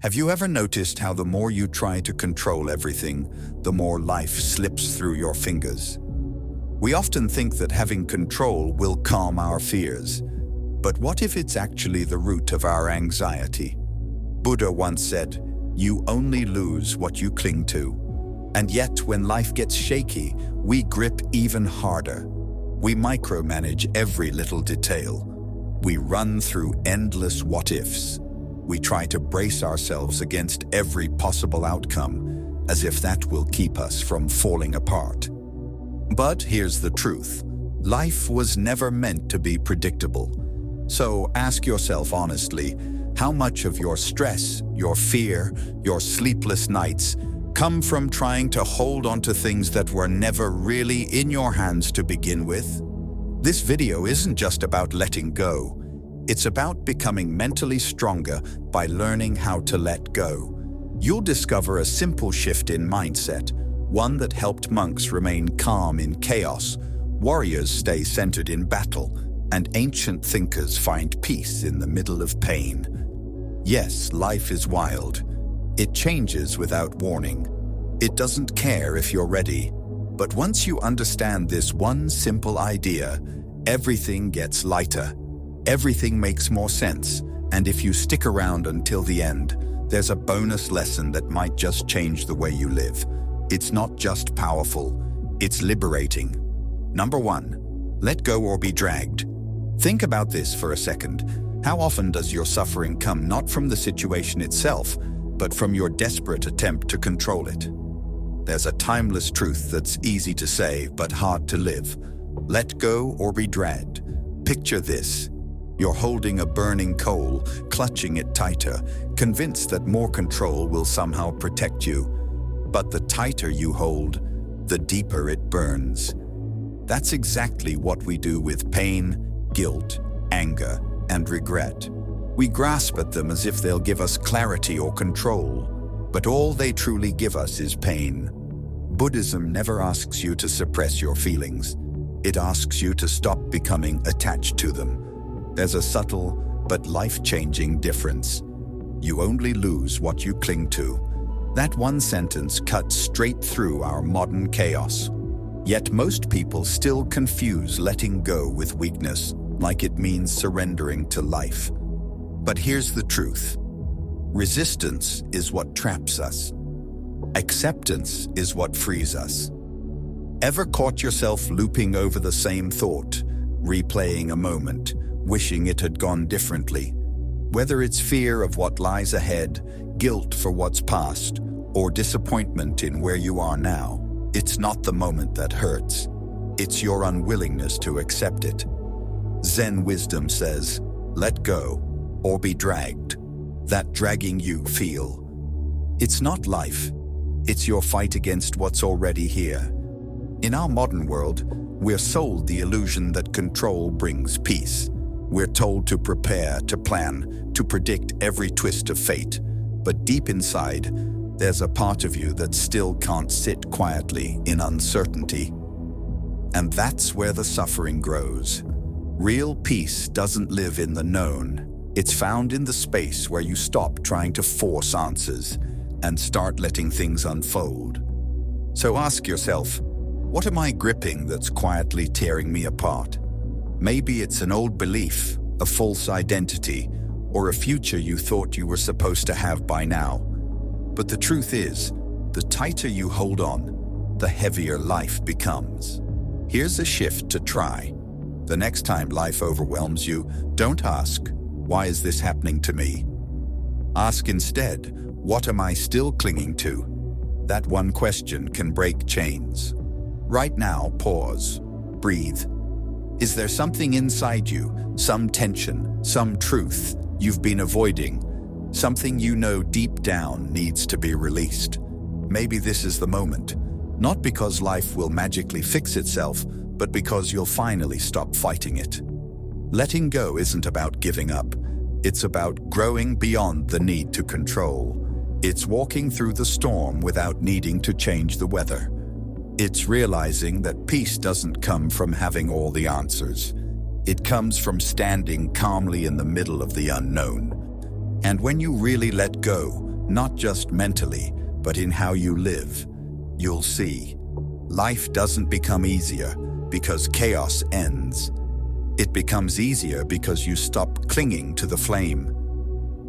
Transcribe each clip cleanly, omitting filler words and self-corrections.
Have you ever noticed how the more you try to control everything, the more life slips through your fingers? We often think that having control will calm our fears. But what if it's actually the root of our anxiety? Buddha once said, "You only lose what you cling to." And yet, when life gets shaky, we grip even harder. We micromanage every little detail. We run through endless what-ifs. We try to brace ourselves against every possible outcome, as if that will keep us from falling apart. But here's the truth. Life was never meant to be predictable. So ask yourself honestly, how much of your stress, your fear, your sleepless nights come from trying to hold on to things that were never really in your hands to begin with? This video isn't just about letting go. It's about becoming mentally stronger by learning how to let go. You'll discover a simple shift in mindset, one that helped monks remain calm in chaos, warriors stay centered in battle, and ancient thinkers find peace in the middle of pain. Yes, life is wild. It changes without warning. It doesn't care if you're ready. But once you understand this one simple idea, everything gets lighter. Everything makes more sense, and if you stick around until the end, there's a bonus lesson that might just change the way you live. It's not just powerful, it's liberating. Number 1, let go or be dragged. Think about this for a second. How often does your suffering come not from the situation itself, but from your desperate attempt to control it? There's a timeless truth that's easy to say but hard to live. Let go or be dragged. Picture this. You're holding a burning coal, clutching it tighter, convinced that more control will somehow protect you. But the tighter you hold, the deeper it burns. That's exactly what we do with pain, guilt, anger, and regret. We grasp at them as if they'll give us clarity or control, but all they truly give us is pain. Buddhism never asks you to suppress your feelings. It asks you to stop becoming attached to them. There's a subtle but life-changing difference. You only lose what you cling to. That one sentence cuts straight through our modern chaos. Yet most people still confuse letting go with weakness, like it means surrendering to life. But here's the truth. Resistance is what traps us. Acceptance is what frees us. Ever caught yourself looping over the same thought, replaying a moment, wishing it had gone differently? Whether it's fear of what lies ahead, guilt for what's past, or disappointment in where you are now, it's not the moment that hurts. It's your unwillingness to accept it. Zen wisdom says, let go or be dragged. That dragging you feel. It's not life. It's your fight against what's already here. In our modern world, we're sold the illusion that control brings peace. We're told to prepare, to plan, to predict every twist of fate. But deep inside, there's a part of you that still can't sit quietly in uncertainty. And that's where the suffering grows. Real peace doesn't live in the known. It's found in the space where you stop trying to force answers and start letting things unfold. So ask yourself, what am I gripping that's quietly tearing me apart? Maybe it's an old belief, a false identity, or a future you thought you were supposed to have by now. But the truth is, the tighter you hold on, the heavier life becomes. Here's a shift to try. The next time life overwhelms you, don't ask, why is this happening to me? Ask instead, what am I still clinging to? That one question can break chains. Right now, pause, breathe. Is there something inside you, some tension, some truth you've been avoiding, something you know deep down needs to be released? Maybe this is the moment, not because life will magically fix itself, but because you'll finally stop fighting it. Letting go isn't about giving up. It's about growing beyond the need to control. It's walking through the storm without needing to change the weather. It's realizing that peace doesn't come from having all the answers. It comes from standing calmly in the middle of the unknown. And when you really let go, not just mentally, but in how you live. You'll see. Life doesn't become easier because chaos ends. It becomes easier because you stop clinging to the flame.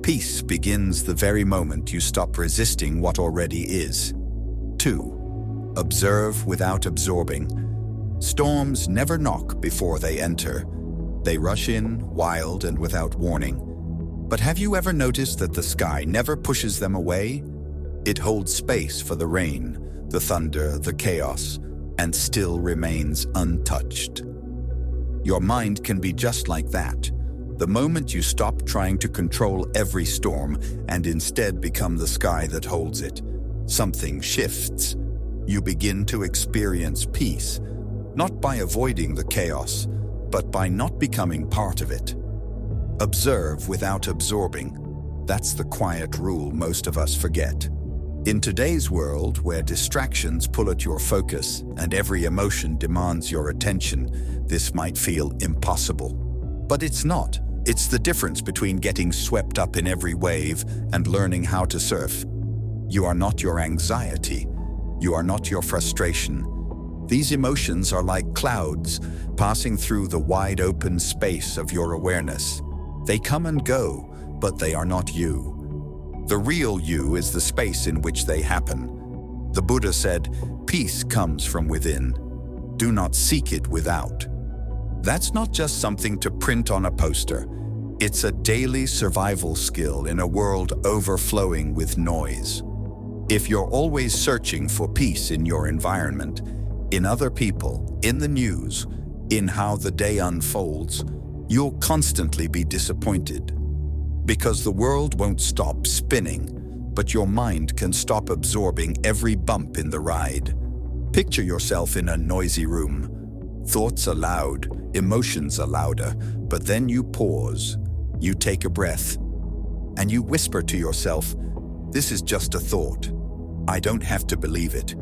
Peace begins the very moment you stop resisting what already is. 2. Observe without absorbing. Storms never knock before they enter. They rush in, wild and without warning. But have you ever noticed that the sky never pushes them away? It holds space for the rain, the thunder, the chaos, and still remains untouched. Your mind can be just like that. The moment you stop trying to control every storm and instead become the sky that holds it, something shifts. You begin to experience peace, not by avoiding the chaos, but by not becoming part of it. Observe without absorbing. That's the quiet rule most of us forget. In today's world, where distractions pull at your focus and every emotion demands your attention, this might feel impossible. But it's not. It's the difference between getting swept up in every wave and learning how to surf. You are not your anxiety. You are not your frustration. These emotions are like clouds passing through the wide open space of your awareness. They come and go, but they are not you. The real you is the space in which they happen. The Buddha said, "Peace comes from within. Do not seek it without." That's not just something to print on a poster. It's a daily survival skill in a world overflowing with noise. If you're always searching for peace in your environment, in other people, in the news, in how the day unfolds, you'll constantly be disappointed. Because the world won't stop spinning, but your mind can stop absorbing every bump in the ride. Picture yourself in a noisy room. Thoughts are loud, emotions are louder, but then you pause, you take a breath, and you whisper to yourself, "This is just a thought. I don't have to believe it."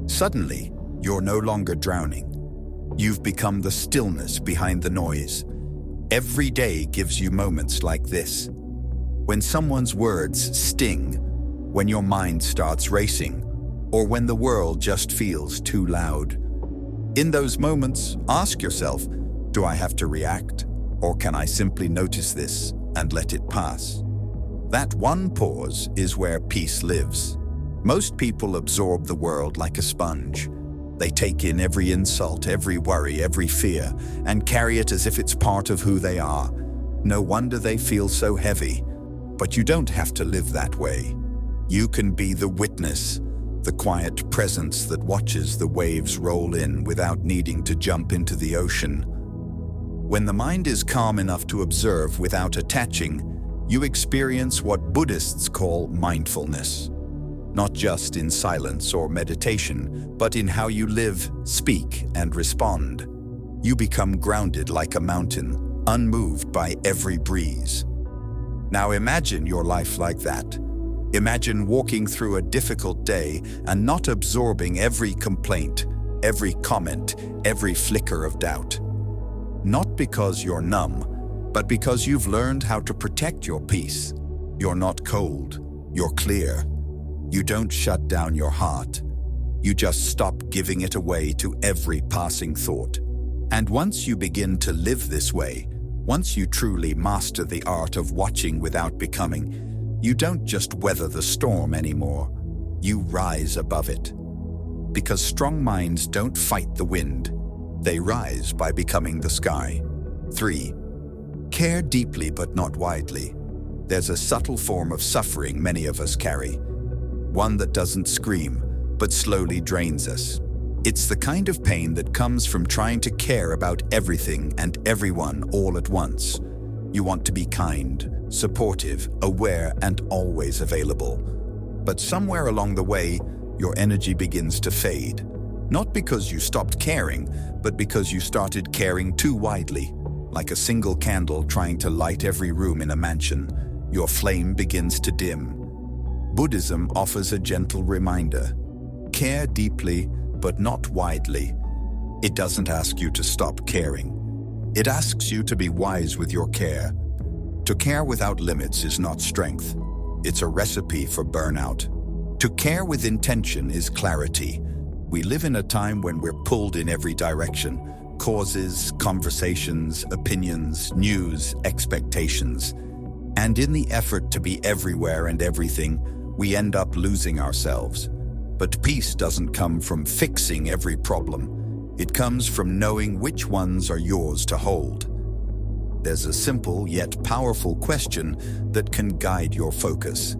Suddenly, you're no longer drowning. You've become the stillness behind the noise. Every day gives you moments like this. When someone's words sting, when your mind starts racing, or when the world just feels too loud. In those moments, ask yourself, do I have to react, or can I simply notice this and let it pass? That one pause is where peace lives. Most people absorb the world like a sponge. They take in every insult, every worry, every fear, and carry it as if it's part of who they are. No wonder they feel so heavy. But you don't have to live that way. You can be the witness, the quiet presence that watches the waves roll in without needing to jump into the ocean. When the mind is calm enough to observe without attaching, you experience what Buddhists call mindfulness. Not just in silence or meditation, but in how you live, speak, and respond. You become grounded like a mountain, unmoved by every breeze. Now imagine your life like that. Imagine walking through a difficult day and not absorbing every complaint, every comment, every flicker of doubt. Not because you're numb, but because you've learned how to protect your peace. You're not cold, you're clear. You don't shut down your heart. You just stop giving it away to every passing thought. And once you begin to live this way, once you truly master the art of watching without becoming, you don't just weather the storm anymore. You rise above it. Because strong minds don't fight the wind. They rise by becoming the sky. 3. Care deeply but not widely. There's a subtle form of suffering many of us carry. One that doesn't scream, but slowly drains us. It's the kind of pain that comes from trying to care about everything and everyone all at once. You want to be kind, supportive, aware, and always available. But somewhere along the way, your energy begins to fade. Not because you stopped caring, but because you started caring too widely. Like a single candle trying to light every room in a mansion, your flame begins to dim. Buddhism offers a gentle reminder. Care deeply, but not widely. It doesn't ask you to stop caring. It asks you to be wise with your care. To care without limits is not strength. It's a recipe for burnout. To care with intention is clarity. We live in a time when we're pulled in every direction. Causes, conversations, opinions, news, expectations. And in the effort to be everywhere and everything, we end up losing ourselves. But peace doesn't come from fixing every problem. It comes from knowing which ones are yours to hold. There's a simple yet powerful question that can guide your focus.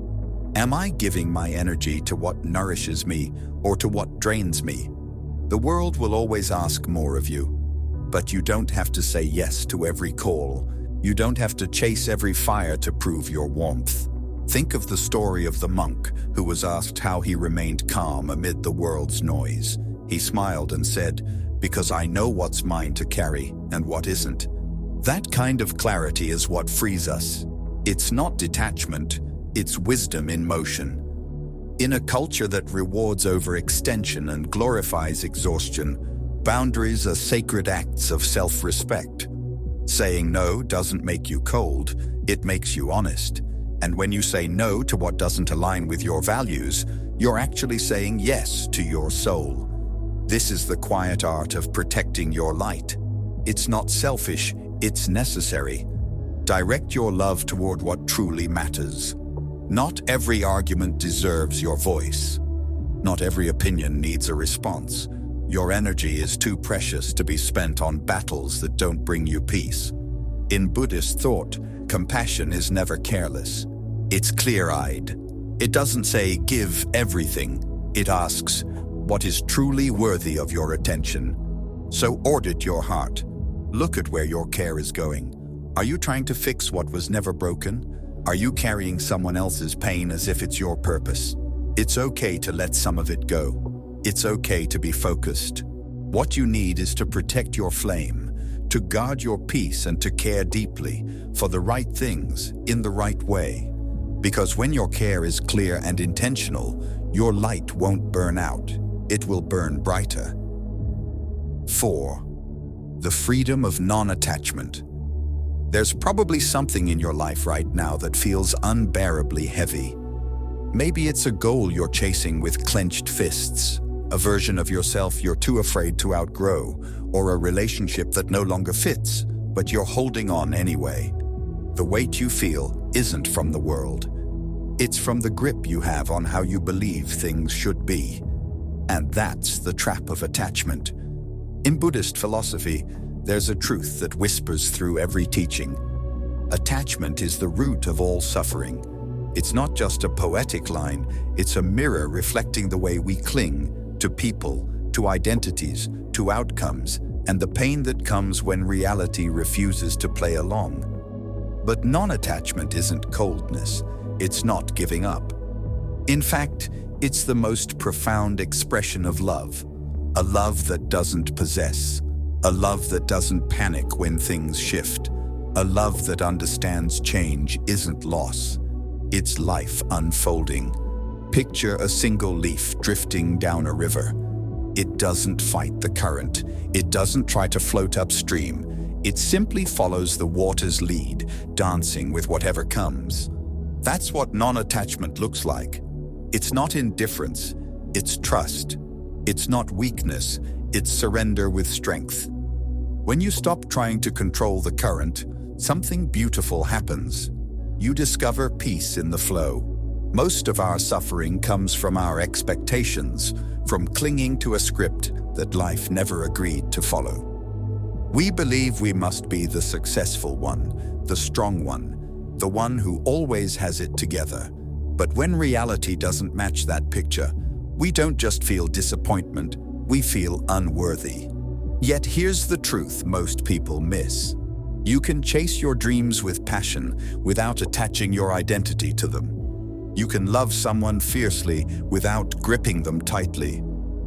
Am I giving my energy to what nourishes me or to what drains me? The world will always ask more of you, but you don't have to say yes to every call. You don't have to chase every fire to prove your warmth. Think of the story of the monk who was asked how he remained calm amid the world's noise. He smiled and said, "Because I know what's mine to carry and what isn't." That kind of clarity is what frees us. It's not detachment, it's wisdom in motion. In a culture that rewards overextension and glorifies exhaustion, boundaries are sacred acts of self-respect. Saying no doesn't make you cold, it makes you honest. And when you say no to what doesn't align with your values, you're actually saying yes to your soul. This is the quiet art of protecting your light. It's not selfish, it's necessary. Direct your love toward what truly matters. Not every argument deserves your voice. Not every opinion needs a response. Your energy is too precious to be spent on battles that don't bring you peace. In Buddhist thought, compassion is never careless. It's clear-eyed. It doesn't say, "Give everything." It asks, "What is truly worthy of your attention?" So audit your heart. Look at where your care is going. Are you trying to fix what was never broken? Are you carrying someone else's pain as if it's your purpose? It's okay to let some of it go. It's okay to be focused. What you need is to protect your flame, to guard your peace and to care deeply for the right things in the right way. Because when your care is clear and intentional, your light won't burn out. It will burn brighter. 4. The freedom of non-attachment. There's probably something in your life right now that feels unbearably heavy. Maybe it's a goal you're chasing with clenched fists, a version of yourself you're too afraid to outgrow, or a relationship that no longer fits, but you're holding on anyway. The weight you feel isn't from the world. It's from the grip you have on how you believe things should be. And that's the trap of attachment. In Buddhist philosophy, there's a truth that whispers through every teaching. Attachment is the root of all suffering. It's not just a poetic line, it's a mirror reflecting the way we cling to people, to identities, to outcomes, and the pain that comes when reality refuses to play along. But non-attachment isn't coldness, it's not giving up. In fact, it's the most profound expression of love. A love that doesn't possess. A love that doesn't panic when things shift. A love that understands change isn't loss. It's life unfolding. Picture a single leaf drifting down a river. It doesn't fight the current. It doesn't try to float upstream. It simply follows the water's lead, dancing with whatever comes. That's what non-attachment looks like. It's not indifference, it's trust. It's not weakness, it's surrender with strength. When you stop trying to control the current, something beautiful happens. You discover peace in the flow. Most of our suffering comes from our expectations, from clinging to a script that life never agreed to follow. We believe we must be the successful one, the strong one, the one who always has it together. But when reality doesn't match that picture, we don't just feel disappointment, we feel unworthy. Yet here's the truth most people miss. You can chase your dreams with passion without attaching your identity to them. You can love someone fiercely without gripping them tightly.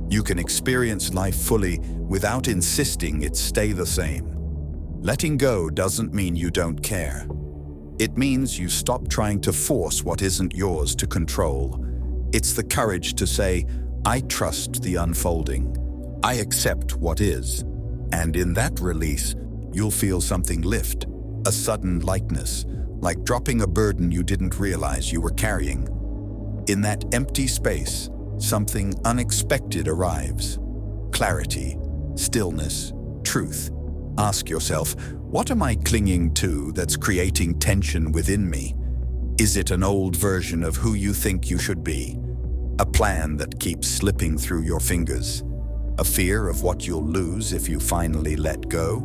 You can experience life fully without insisting it stay the same. Letting go doesn't mean you don't care. It means you stop trying to force what isn't yours to control. It's the courage to say, I trust the unfolding. I accept what is. And in that release, you'll feel something lift, a sudden lightness, like dropping a burden you didn't realize you were carrying. In that empty space, something unexpected arrives. Clarity, stillness, truth. Ask yourself, what am I clinging to that's creating tension within me? Is it an old version of who you think you should be? A plan that keeps slipping through your fingers? A fear of what you'll lose if you finally let go?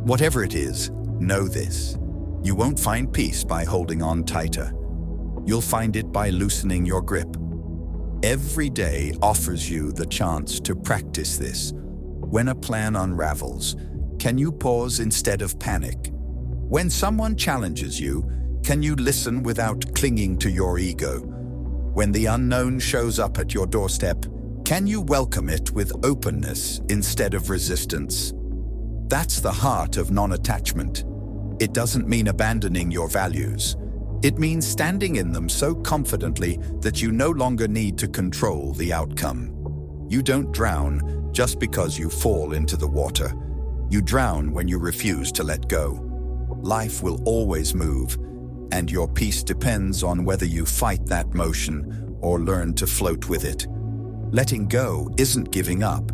Whatever it is, know this. You won't find peace by holding on tighter. You'll find it by loosening your grip. Every day offers you the chance to practice this. When a plan unravels, can you pause instead of panic? When someone challenges you, can you listen without clinging to your ego? When the unknown shows up at your doorstep, can you welcome it with openness instead of resistance? That's the heart of non-attachment. It doesn't mean abandoning your values. It means standing in them so confidently that you no longer need to control the outcome. You don't drown just because you fall into the water. You drown when you refuse to let go. Life will always move, and your peace depends on whether you fight that motion or learn to float with it. Letting go isn't giving up,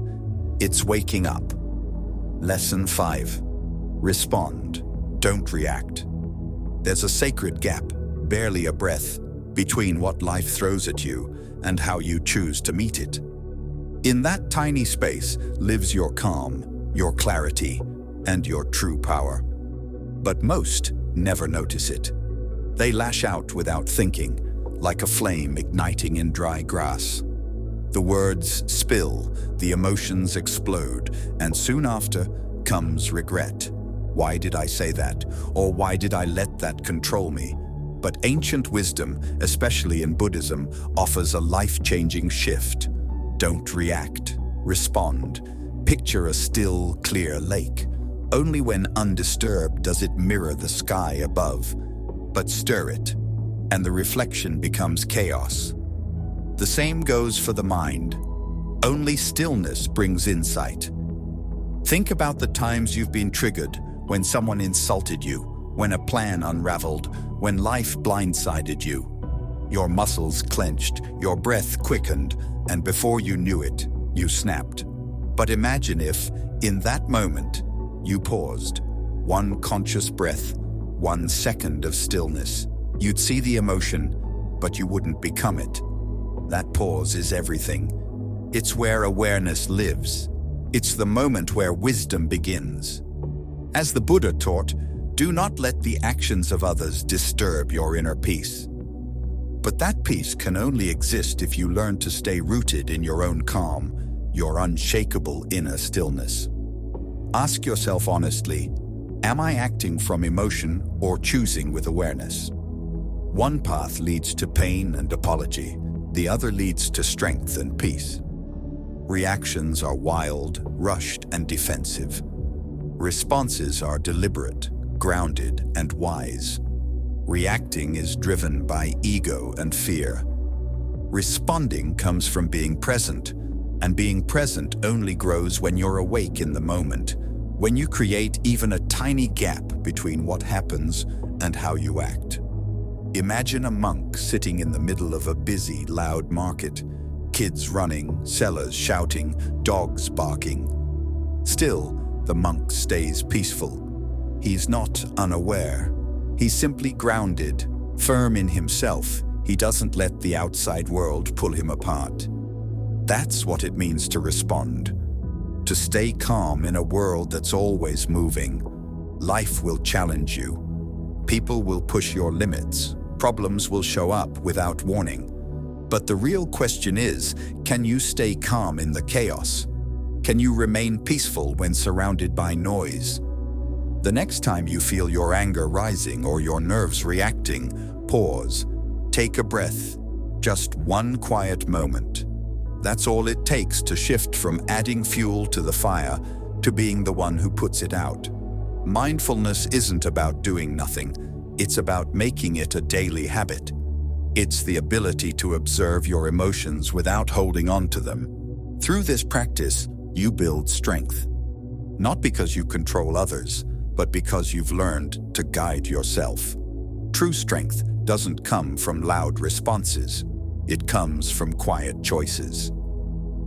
it's waking up. Lesson 5. Respond, don't react. There's a sacred gap, barely a breath, between what life throws at you and how you choose to meet it. In that tiny space lives your calm, your clarity, and your true power. But most never notice it. They lash out without thinking, like a flame igniting in dry grass. The words spill, the emotions explode, and soon after comes regret. Why did I say that? Or why did I let that control me? But ancient wisdom, especially in Buddhism, offers a life-changing shift. Don't react. Respond. Picture a still, clear lake. Only when undisturbed does it mirror the sky above. But stir it, and the reflection becomes chaos. The same goes for the mind. Only stillness brings insight. Think about the times you've been triggered, when someone insulted you, when a plan unraveled, when life blindsided you. Your muscles clenched, your breath quickened, and before you knew it, you snapped. But imagine if, in that moment, you paused. One conscious breath, 1 second of stillness. You'd see the emotion, but you wouldn't become it. That pause is everything. It's where awareness lives. It's the moment where wisdom begins. As the Buddha taught, do not let the actions of others disturb your inner peace. But that peace can only exist if you learn to stay rooted in your own calm, your unshakable inner stillness. Ask yourself honestly, am I acting from emotion or choosing with awareness? One path leads to pain and apology. The other leads to strength and peace. Reactions are wild, rushed, and defensive. Responses are deliberate, grounded, and wise. Reacting is driven by ego and fear. Responding comes from being present, and being present only grows when you're awake in the moment, when you create even a tiny gap between what happens and how you act. Imagine a monk sitting in the middle of a busy, loud market. Kids running, sellers shouting, dogs barking. Still, the monk stays peaceful. He's not unaware. He's simply grounded, firm in himself. He doesn't let the outside world pull him apart. That's what it means to respond. To stay calm in a world that's always moving. Life will challenge you. People will push your limits. Problems will show up without warning. But the real question is, can you stay calm in the chaos? Can you remain peaceful when surrounded by noise? The next time you feel your anger rising or your nerves reacting, pause. Take a breath. Just one quiet moment. That's all it takes to shift from adding fuel to the fire to being the one who puts it out. Mindfulness isn't about doing nothing. It's about making it a daily habit. It's the ability to observe your emotions without holding on to them. Through this practice, you build strength. Not because you control others, but because you've learned to guide yourself. True strength doesn't come from loud responses. It comes from quiet choices.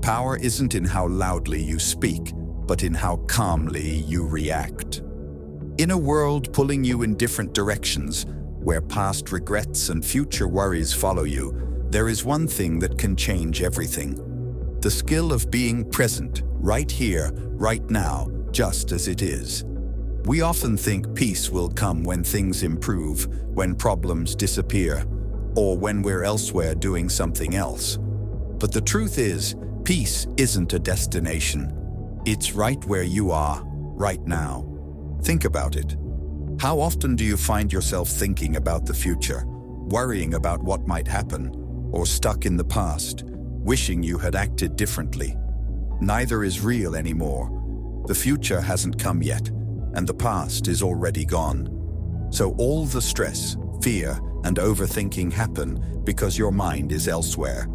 Power isn't in how loudly you speak, but in how calmly you react. In a world pulling you in different directions, where past regrets and future worries follow you, there is one thing that can change everything. The skill of being present, right here, right now, just as it is. We often think peace will come when things improve, when problems disappear, or when we're elsewhere doing something else. But the truth is, peace isn't a destination. It's right where you are, right now. Think about it. How often do you find yourself thinking about the future, worrying about what might happen, or stuck in the past, wishing you had acted differently? Neither is real anymore. The future hasn't come yet, and the past is already gone. So all the stress, fear, and overthinking happen because your mind is elsewhere.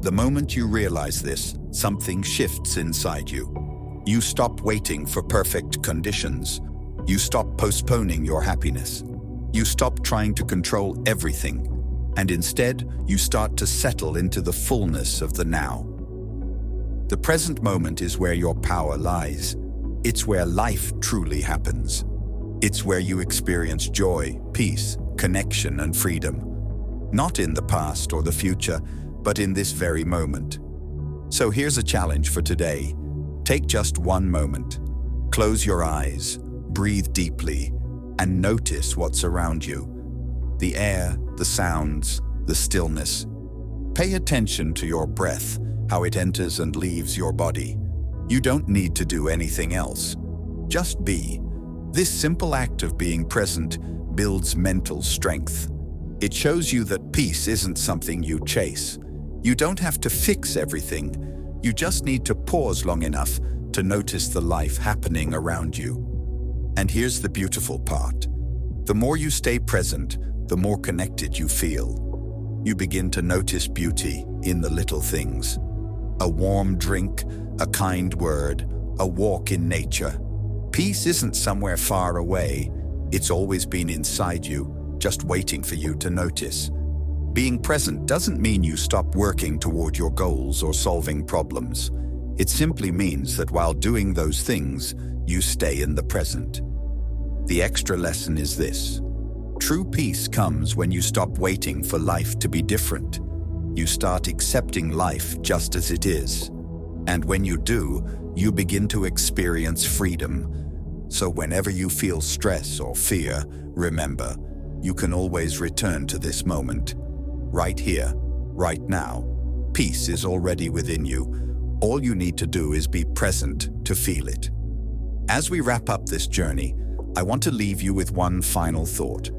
The moment you realize this, something shifts inside you. You stop waiting for perfect conditions. You stop postponing your happiness. You stop trying to control everything, and instead, you start to settle into the fullness of the now. The present moment is where your power lies. It's where life truly happens. It's where you experience joy, peace, connection, and freedom. Not in the past or the future, but in this very moment. So here's a challenge for today. Take just one moment. Close your eyes, breathe deeply, and notice what's around you. The air, the sounds, the stillness. Pay attention to your breath, how it enters and leaves your body. You don't need to do anything else. Just be. This simple act of being present builds mental strength. It shows you that peace isn't something you chase. You don't have to fix everything. You just need to pause long enough to notice the life happening around you. And here's the beautiful part. The more you stay present, the more connected you feel. You begin to notice beauty in the little things. A warm drink, a kind word, a walk in nature. Peace isn't somewhere far away. It's always been inside you, just waiting for you to notice. Being present doesn't mean you stop working toward your goals or solving problems. It simply means that while doing those things, you stay in the present. The extra lesson is this. True peace comes when you stop waiting for life to be different. You start accepting life just as it is. And when you do, you begin to experience freedom. So whenever you feel stress or fear, remember, you can always return to this moment. Right here, right now. Peace is already within you. All you need to do is be present to feel it. As we wrap up this journey, I want to leave you with one final thought.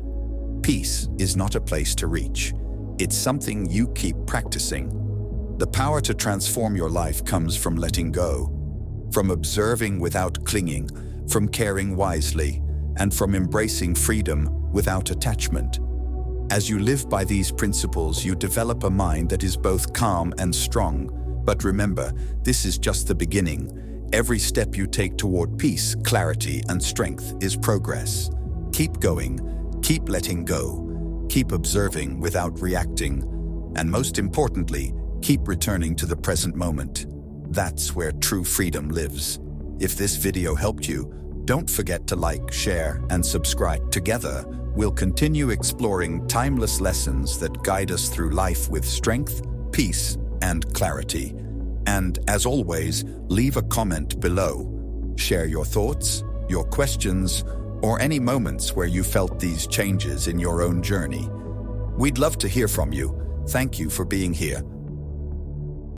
Peace is not a place to reach. It's something you keep practicing. The power to transform your life comes from letting go, from observing without clinging, from caring wisely, and from embracing freedom without attachment. As you live by these principles, you develop a mind that is both calm and strong. But remember, this is just the beginning. Every step you take toward peace, clarity, and strength is progress. Keep going, keep letting go, keep observing without reacting, and most importantly, keep returning to the present moment. That's where true freedom lives. If this video helped you, don't forget to like, share, and subscribe. Together, we'll continue exploring timeless lessons that guide us through life with strength, peace, and clarity. And as always, leave a comment below. Share your thoughts, your questions, or any moments where you felt these changes in your own journey. We'd love to hear from you. Thank you for being here.